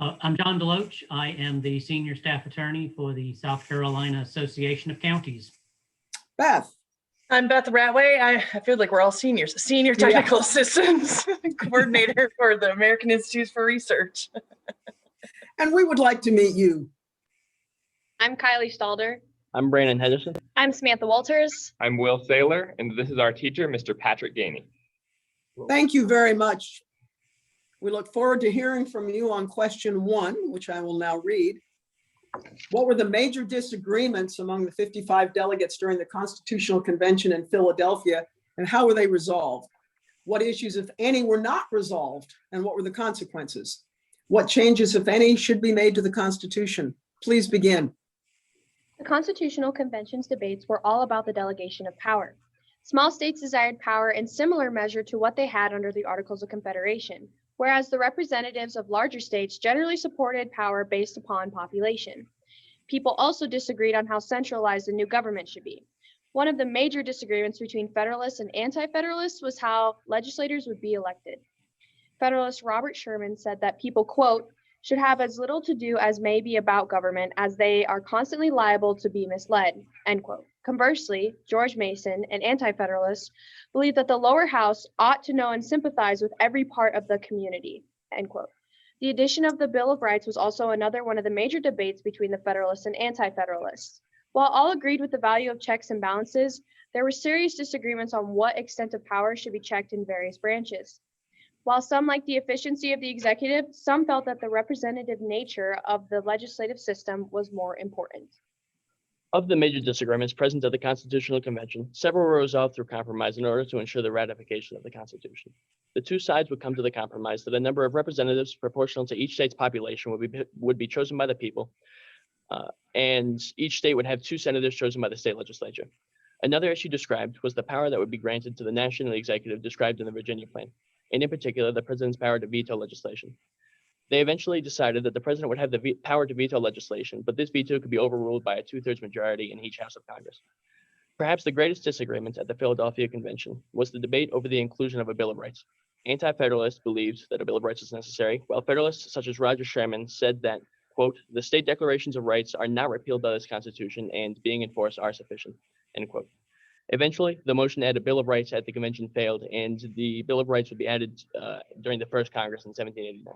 I'm John Deloach. I am the senior staff attorney for the South Carolina Association of Counties. Beth. I'm Beth Ratway. I feel like we're all seniors. Senior Technical Assistance Coordinator for the American Institutes for Research. And we would like to meet you. I'm Kylie Stalder. I'm Brandon Henderson. I'm Samantha Walters. I'm Will Saylor, and this is our teacher, Mr. Patrick Gainey. Thank you very much. We look forward to hearing from you on question 1, which I will now read. What were the major disagreements among the 55 delegates during the Constitutional Convention in Philadelphia, and how were they resolved? What issues, if any, were not resolved, and what were the consequences? What changes, if any, should be made to the Constitution? Please begin. The Constitutional Convention's debates were all about the delegation of power. Small states desired power in similar measure to what they had under the Articles of Confederation, whereas the representatives of larger states generally supported power based upon population. People also disagreed on how centralized the new government should be. One of the major disagreements between Federalists and Anti-Federalists was how legislators would be elected. Federalist Robert Sherman said that people, quote, should have as little to do as may be about government as they are constantly liable to be misled, end quote. Conversely, George Mason, an anti-federalist, believed that the lower house ought to know and sympathize with every part of the community, end quote. The addition of the Bill of Rights was also another one of the major debates between the Federalists and Anti-Federalists. While all agreed with the value of checks and balances, there were serious disagreements on what extent of power should be checked in various branches. While some liked the efficiency of the executive, some felt that the representative nature of the legislative system was more important. Of the major disagreements present at the Constitutional Convention, several were resolved through compromise in order to ensure the ratification of the Constitution. The two sides would come to the compromise that a number of representatives proportional to each state's population would be chosen by the people, and each state would have 2 senators chosen by the state legislature. Another issue described was the power that would be granted to the national executive described in the Virginia Plan, and in particular, the president's power to veto legislation. They eventually decided that the president would have the power to veto legislation, but this veto could be overruled by a 2/3 majority in each house of Congress. Perhaps the greatest disagreement at the Philadelphia Convention was the debate over the inclusion of a Bill of Rights. Anti-Federalists believed that a Bill of Rights was necessary, while Federalists such as Roger Sherman said that, quote, the state declarations of rights are not repealed by this Constitution and being enforced are sufficient, end quote. Eventually, the motion to add a Bill of Rights at the convention failed, and the Bill of Rights would be added during the first Congress in 1789.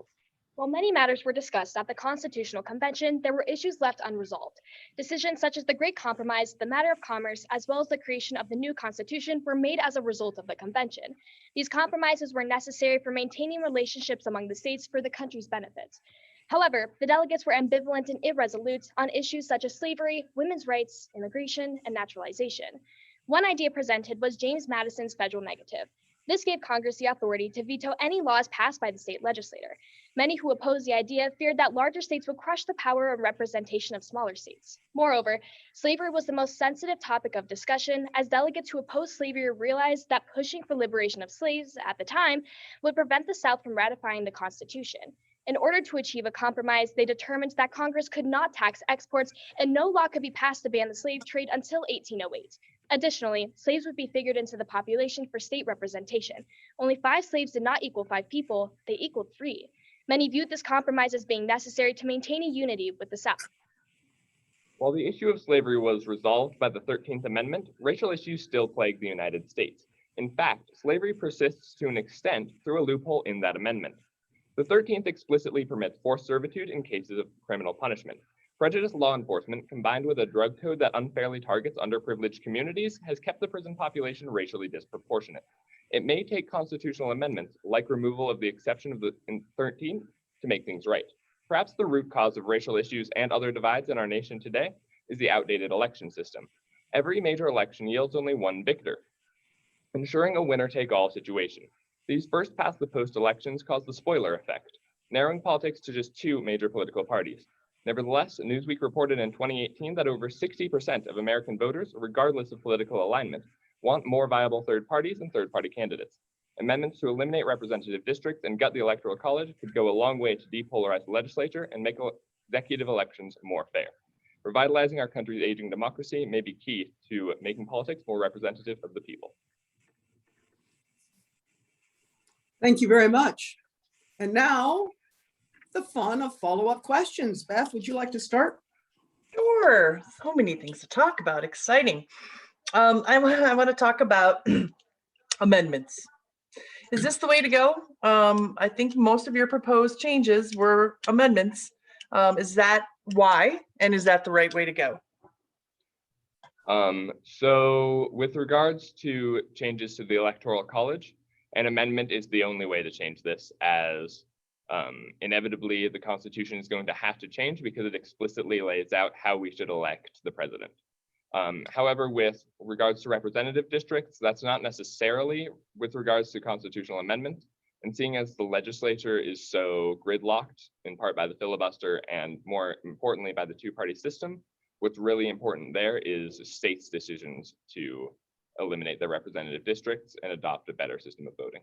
While many matters were discussed at the Constitutional Convention, there were issues left unresolved. Decisions such as the Great Compromise, the matter of commerce, as well as the creation of the new Constitution were made as a result of the convention. These compromises were necessary for maintaining relationships among the states for the country's benefits. However, the delegates were ambivalent and irresolute on issues such as slavery, women's rights, immigration, and naturalization. One idea presented was James Madison's federal negative. This gave Congress the authority to veto any laws passed by the state legislature. Many who opposed the idea feared that larger states would crush the power and representation of smaller states. Moreover, slavery was the most sensitive topic of discussion, as delegates who opposed slavery realized that pushing for liberation of slaves at the time would prevent the South from ratifying the Constitution. In order to achieve a compromise, they determined that Congress could not tax exports and no law could be passed to ban the slave trade until 1808. Additionally, slaves would be figured into the population for state representation. Only 5 slaves did not equal 5 people, they equaled 3. Many viewed this compromise as being necessary to maintain a unity with the South. While the issue of slavery was resolved by the 13th Amendment, racial issues still plague the United States. In fact, slavery persists to an extent through a loophole in that amendment. The 13th explicitly permits forced servitude in cases of criminal punishment. Prejudiced law enforcement, combined with a drug code that unfairly targets underprivileged communities, has kept the prison population racially disproportionate. It may take constitutional amendments, like removal of the exception of the 13th, to make things right. Perhaps the root cause of racial issues and other divides in our nation today is the outdated election system. Every major election yields only one victor, ensuring a winner-take-all situation. These first-past-the-post elections cause the spoiler effect, narrowing politics to just 2 major political parties. Nevertheless, Newsweek reported in 2018 that over 60% of American voters, regardless of political alignment, want more viable third parties and third-party candidates. Amendments to eliminate representative districts and gut the Electoral College could go a long way to depolarize the legislature and make executive elections more fair. Revitalizing our country's aging democracy may be key to making politics more representative of the people. Thank you very much. And now the fun of follow-up questions. Beth, would you like to start? Sure. So many things to talk about. Exciting. I want to talk about amendments. Is this the way to go? I think most of your proposed changes were amendments. Is that why? And is that the right way to go? So with regards to changes to the Electoral College, an amendment is the only way to change this, as inevitably the Constitution is going to have to change because it explicitly lays out how we should elect the president. However, with regards to representative districts, that's not necessarily with regards to constitutional amendment. And seeing as the legislature is so gridlocked, in part by the filibuster and more importantly by the two-party system, what's really important there is states' decisions to eliminate their representative districts and adopt a better system of voting.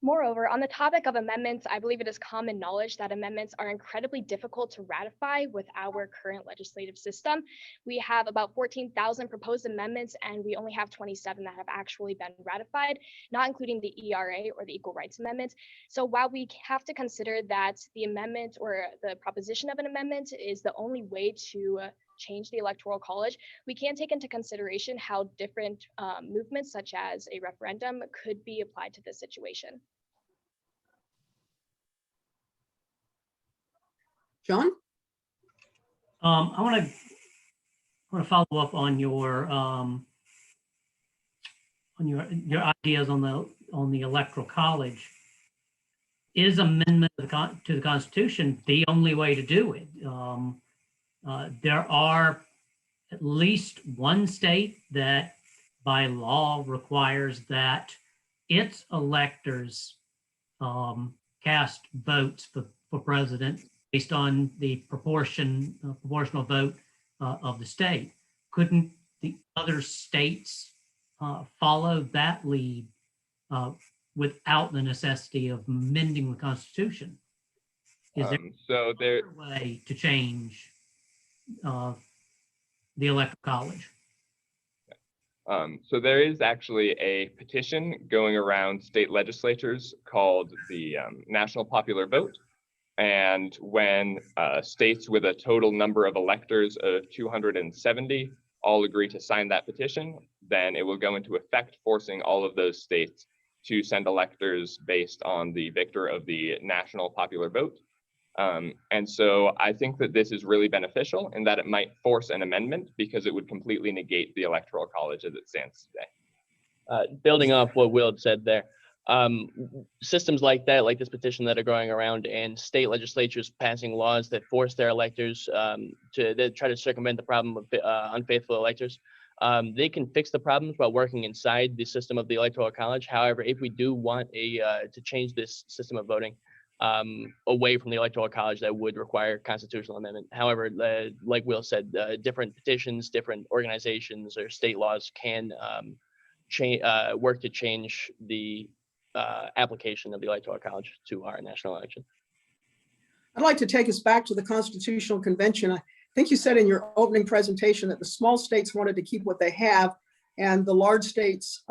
Moreover, on the topic of amendments, I believe it is common knowledge that amendments are incredibly difficult to ratify with our current legislative system. We have about 14,000 proposed amendments, and we only have 27 that have actually been ratified, not including the ERA or the Equal Rights Amendment. So while we have to consider that the amendment or the proposition of an amendment is the only way to change the Electoral College, we can take into consideration how different movements such as a referendum could be applied to this situation. John? I want to follow up on your ideas on the Electoral College. Is amendment to the Constitution the only way to do it? There are at least one state that by law requires that its electors cast votes for president based on the proportional vote of the state. Couldn't the other states follow that lead without the necessity of amending the Constitution? Is there a way to change the Electoral College? So there is actually a petition going around state legislatures called the National Popular Vote. And when states with a total number of electors of 270 all agree to sign that petition, then it will go into effect, forcing all of those states to send electors based on the victor of the national popular vote. And so I think that this is really beneficial in that it might force an amendment because it would completely negate the Electoral College as it stands today. Building off what Will had said there, systems like that, like this petition that are going around, and state legislatures passing laws that force their electors to try to circumvent the problem of unfaithful electors, they can fix the problems by working inside the system of the Electoral College. However, if we do want to change this system of voting away from the Electoral College, that would require constitutional amendment. However, like Will said, different petitions, different organizations, or state laws can work to change the application of the Electoral College to our national election. I'd like to take us back to the Constitutional Convention. I think you said in your opening presentation that the small states wanted to keep what they have, and the large states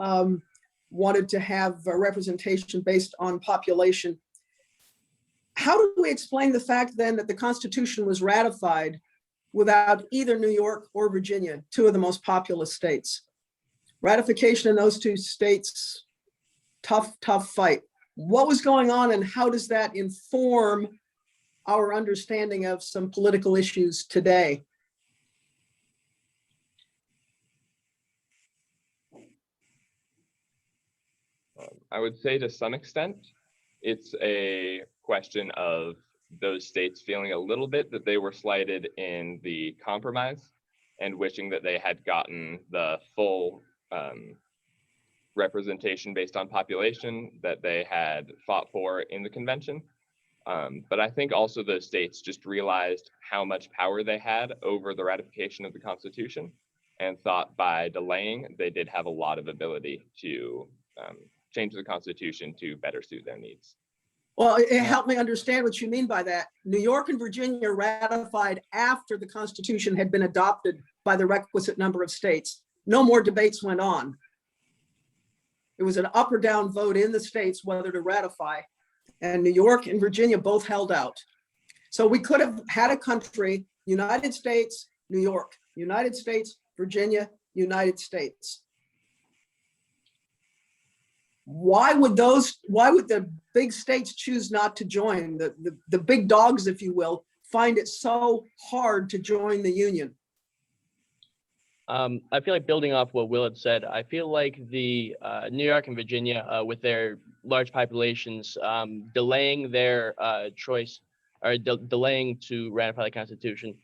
wanted to have a representation based on population. How do we explain the fact then that the Constitution was ratified without either New York or Virginia, two of the most populous states? Ratification in those two states, tough fight. What was going on, and how does that inform our understanding of some political issues today? I would say to some extent, it's a question of those states feeling a little bit that they were slighted in the compromise and wishing that they had gotten the full representation based on population that they had fought for in the convention. But I think also those states just realized how much power they had over the ratification of the Constitution and thought by delaying, they did have a lot of ability to change the Constitution to better suit their needs. Well, it helped me understand what you mean by that. New York and Virginia ratified after the Constitution had been adopted by the requisite number of states. No more debates went on. It was an up or down vote in the states whether to ratify, and New York and Virginia both held out. So we could have had a country, United States, New York, United States, Virginia, United States. Why would the big states choose not to join? The big dogs, if you will, find it so hard to join the union. I feel like building off what Will had said, I feel like the New York and Virginia, with their large populations, delaying their choice or delaying to ratify the Constitution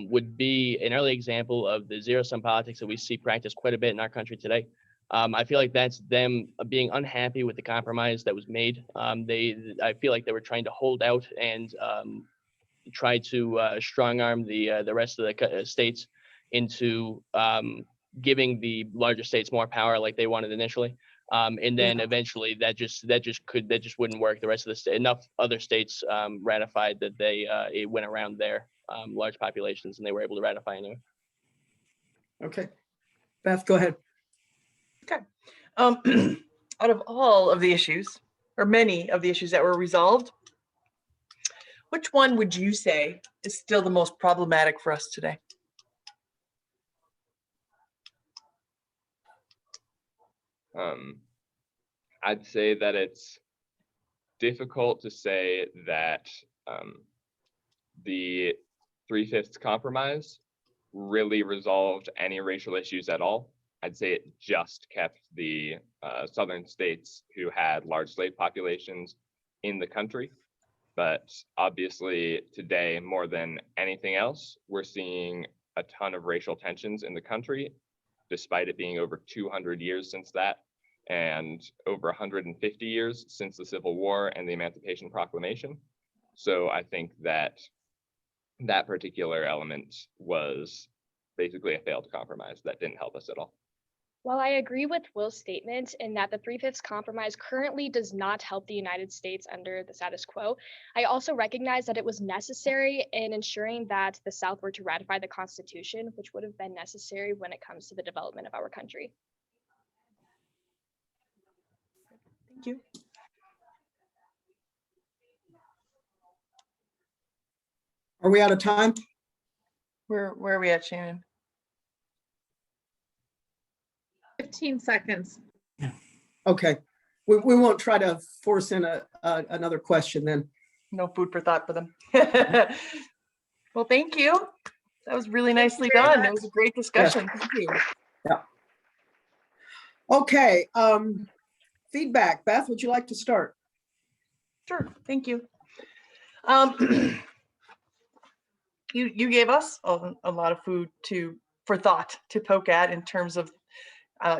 would be an early example of the zero-sum politics that we see practiced quite a bit in our country today. I feel like that's them being unhappy with the compromise that was made. I feel like they were trying to hold out and try to strong arm the rest of the states into giving the larger states more power like they wanted initially. And then eventually that just wouldn't work. The rest of the state, enough other states ratified that it went around their large populations and they were able to ratify anyway. Okay. Beth, go ahead. Okay. Out of all of the issues, or many of the issues that were resolved, which one would you say is still the most problematic for us today? I'd say that it's difficult to say that the 3/5 compromise really resolved any racial issues at all. I'd say it just kept the southern states who had large slave populations in the country. But obviously today, more than anything else, we're seeing a ton of racial tensions in the country, despite it being over 200 years since that, and over 150 years since the Civil War and the Emancipation Proclamation. So I think that that particular element was basically a failed compromise that didn't help us at all. While I agree with Will's statement in that the 3/5 compromise currently does not help the United States under the status quo, I also recognize that it was necessary in ensuring that the South were to ratify the Constitution, which would have been necessary when it comes to the development of our country. Thank you. Are we out of time? Where are we at, Shannon? 15 seconds. Okay. We won't try to force in another question then. No food for thought for them. Well, thank you. That was really nicely done. It was a great discussion. Thank you. Yeah. Okay. Feedback. Beth, would you like to start? Sure, thank you. You gave us a lot of food for thought to poke at in terms of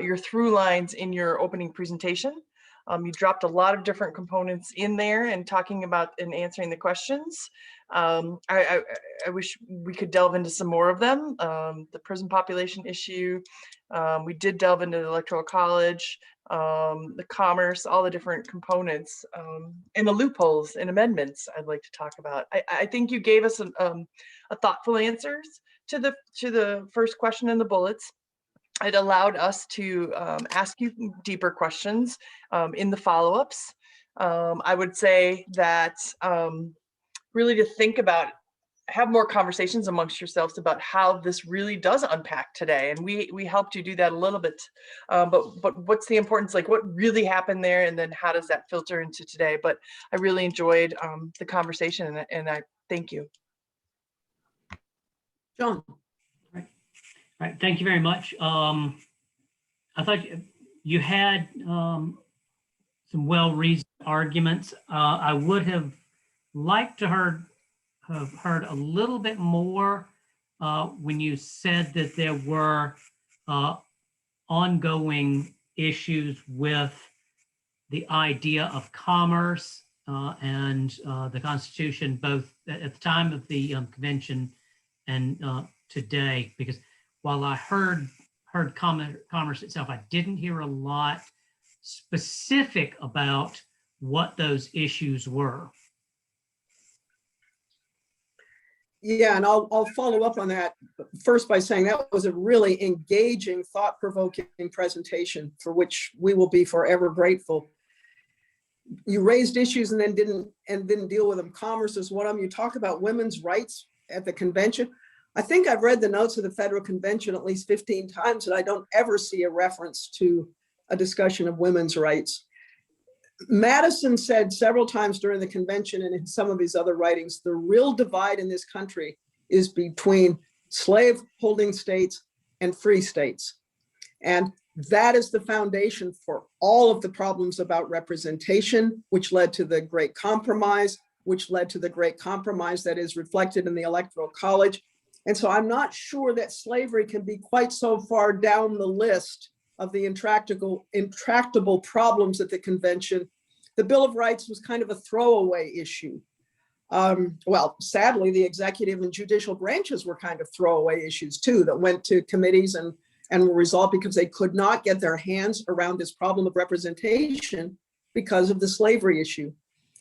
your through lines in your opening presentation. You dropped a lot of different components in there and talking about and answering the questions. I wish we could delve into some more of them. The prison population issue. We did delve into the electoral college, the commerce, all the different components, and the loopholes and amendments I'd like to talk about. I think you gave us a thoughtful answers to the first question in the bullets. It allowed us to ask you deeper questions in the follow-ups. I would say that really to think about, have more conversations amongst yourselves about how this really does unpack today. And we helped you do that a little bit. But what's the importance, like what really happened there, and then how does that filter into today? But I really enjoyed the conversation, and I thank you. John. All right, thank you very much. I thought you had some well-reasoned arguments. I would have liked to have heard a little bit more when you said that there were ongoing issues with the idea of commerce and the Constitution, both at the time of the convention and today, because while I heard commerce itself, I didn't hear a lot specific about what those issues were. Yeah, and I'll follow up on that first by saying that was a really engaging, thought-provoking presentation for which we will be forever grateful. you raised issues and then didn't deal with them. Commerce is one of them. You talk about women's rights at the convention. I think I've read the notes of the federal convention at least 15 times, and I don't ever see a reference to a discussion of women's rights. Madison said several times during the convention and in some of his other writings, the real divide in this country is between slave holding states and free states. And that is the foundation for all of the problems about representation, which led to the Great Compromise, that is reflected in the Electoral College. And so I'm not sure that slavery can be quite so far down the list of the intractable problems at the convention. The Bill of Rights was kind of a throwaway issue. Well, sadly, the executive and judicial branches were kind of throwaway issues too, that went to committees and were resolved because they could not get their hands around this problem of representation because of the slavery issue.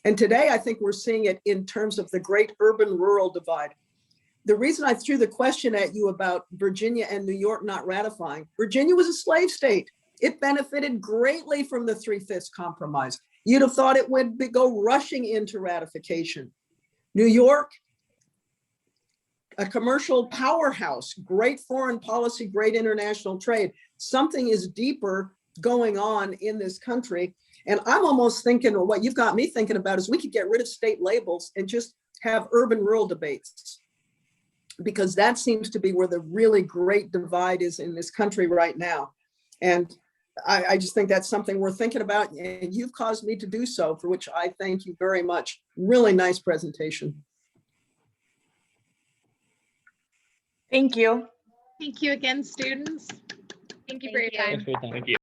And today, I think we're seeing it in terms of the great urban-rural divide. The reason I threw the question at you about Virginia and New York not ratifying, Virginia was a slave state. It benefited greatly from the 3/5 compromise. You'd have thought it would go rushing into ratification. New York, a commercial powerhouse, great foreign policy, great international trade. Something is deeper going on in this country. And I'm almost thinking, or what you've got me thinking about is we could get rid of state labels and just have urban-rural debates, because that seems to be where the really great divide is in this country right now. And I just think that's something we're thinking about, and you've caused me to do so, for which I thank you very much. Really nice presentation. Thank you. Thank you again, students. Thank you for your Thank you. time. Thanks for your time. Thank you.